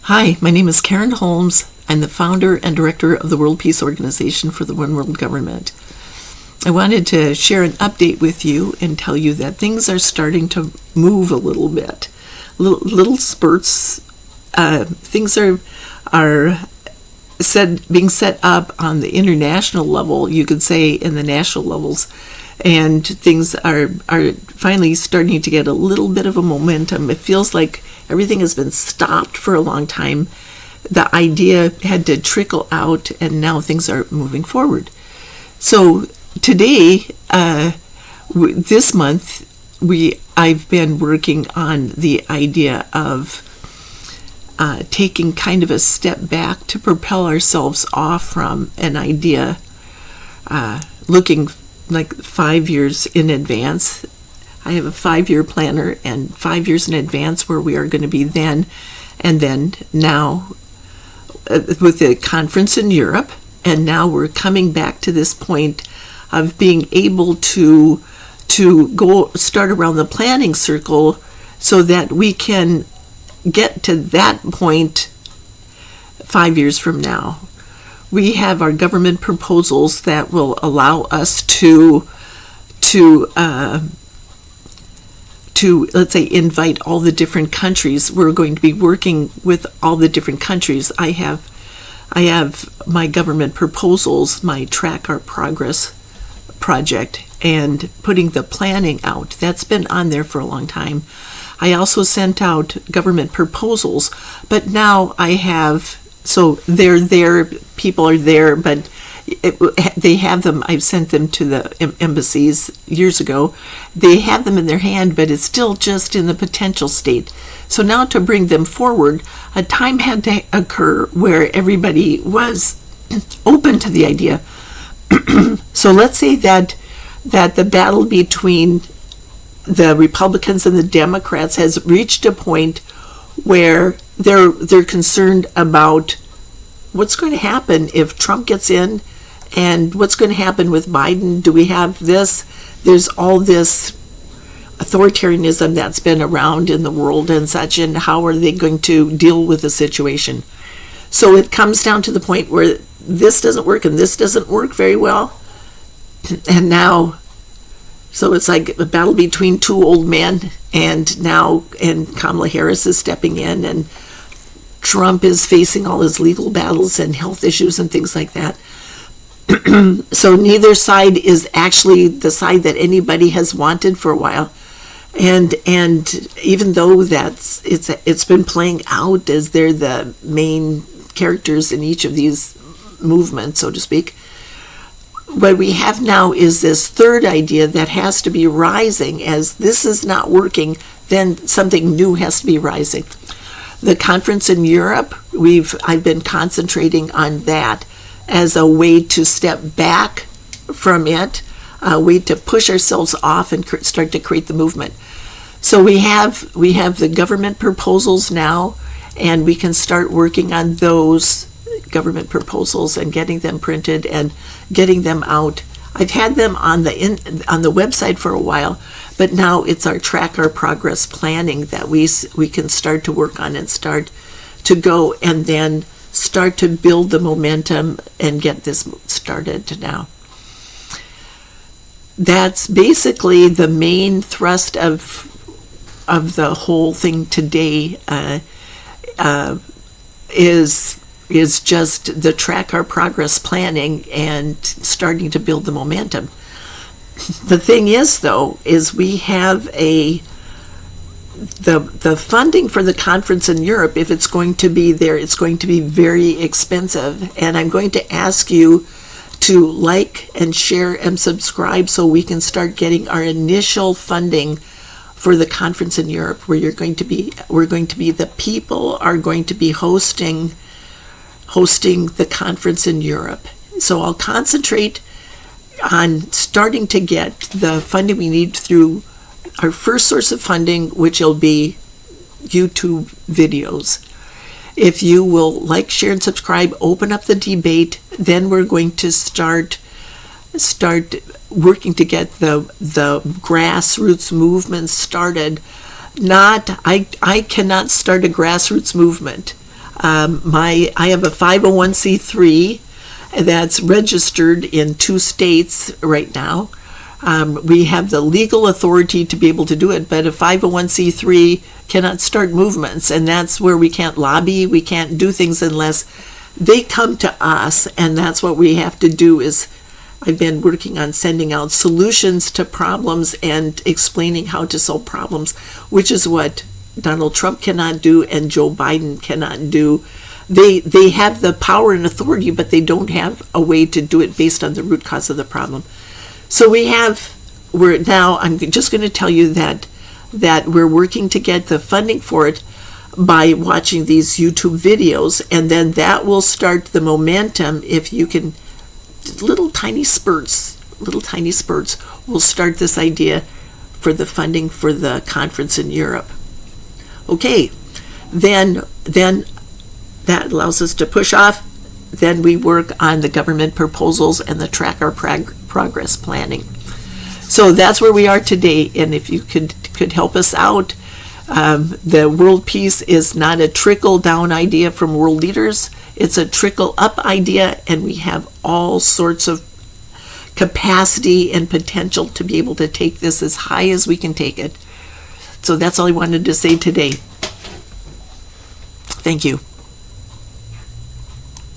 Hi, my name is Karen Holmes. I'm the founder and director of the World Peace Organization for the One World Government. I wanted to share an update with you and tell you that things are starting to move a little bit. Little spurts. Things are being set up on the international level, you could say, in the national levels, and things are finally starting to get a little bit of a momentum. It feels like everything has been stopped for a long time. The idea had to trickle out, and now things are moving forward. So today, this month, I've been working on the idea of taking kind of a step back to propel ourselves off from an idea, looking like 5 years in advance. I have a 5-year planner, and 5 years in advance where we are going to be then, and then now with the conference in Europe, and now we're coming back to this point of being able to go start around the planning circle so that we can get to that point 5 years from now. We have our government proposals that will allow us to let's say invite all the different countries. We're going to be working with all the different countries. I have my government proposals, my Track Our Progress project, and putting the planning out. That's been on there for a long time. I also sent out government proposals, but now I have, so they're there, people are there, but they have them. I've sent them to the embassies years ago. They have them in their hand, but it's still just in the potential state. So now to bring them forward, a time had to occur where everybody was open to the idea. So let's say that the battle between the Republicans and the Democrats has reached a point where they're concerned about what's going to happen if Trump gets in, and what's going to happen with Biden. Do we have this? There's all this authoritarianism that's been around in the world and such, and how are they going to deal with the situation? So it comes down to the point where this doesn't work and this doesn't work very well. And now, so it's like a battle between two old men, and Kamala Harris is stepping in, and Trump is facing all his legal battles and health issues and things like that. So neither side is actually the side that anybody has wanted for a while. And even though it's been playing out as they're the main characters in each of these movements, so to speak, what we have now is this third idea that has to be rising. As this is not working, then something new has to be rising. The conference in Europe, I've been concentrating on that as a way to step back from it, a way to push ourselves off and start to create the movement. So we have the government proposals now, and we can start working on those government proposals and getting them printed and getting them out. I've had them on the website for a while, but now it's our Track Our Progress planning that we can start to work on and start to go, and then start to build the momentum and get this started now. That's basically the main thrust of the whole thing today. Is just the Track Our Progress planning and starting to build the momentum. The thing is, though, is we have the funding for the conference in Europe. If it's going to be there, it's going to be very expensive, and I'm going to ask you to like and share and subscribe so we can start getting our initial funding for the conference in Europe, where the people are going to be hosting the conference in Europe. So I'll concentrate on starting to get the funding we need through our first source of funding, which will be YouTube videos. If you will like, share, and subscribe, open up the debate, then we're going to start working to get the grassroots movement started. I cannot start a grassroots movement. I have a 501c3 that's registered in 2 states right now. We have the legal authority to be able to do it, but a 501c3 cannot start movements, and that's where we can't lobby, we can't do things unless they come to us, and that's what we have to do. Is I've been working on sending out solutions to problems and explaining how to solve problems, which is what Donald Trump cannot do and Joe Biden cannot do. They have the power and authority, but they don't have a way to do it based on the root cause of the problem. So I'm just going to tell you that we're working to get the funding for it by watching these YouTube videos, and then that will start the momentum. If you can, little tiny spurts will start this idea for the funding for the conference in Europe. Okay, then that allows us to push off. Then we work on the government proposals and the track our progress planning. So that's where we are today, and if you could help us out, the world peace is not a trickle-down idea from world leaders. It's a trickle-up idea, and we have all sorts of capacity and potential to be able to take this as high as we can take it. So that's all I wanted to say today. Thank you.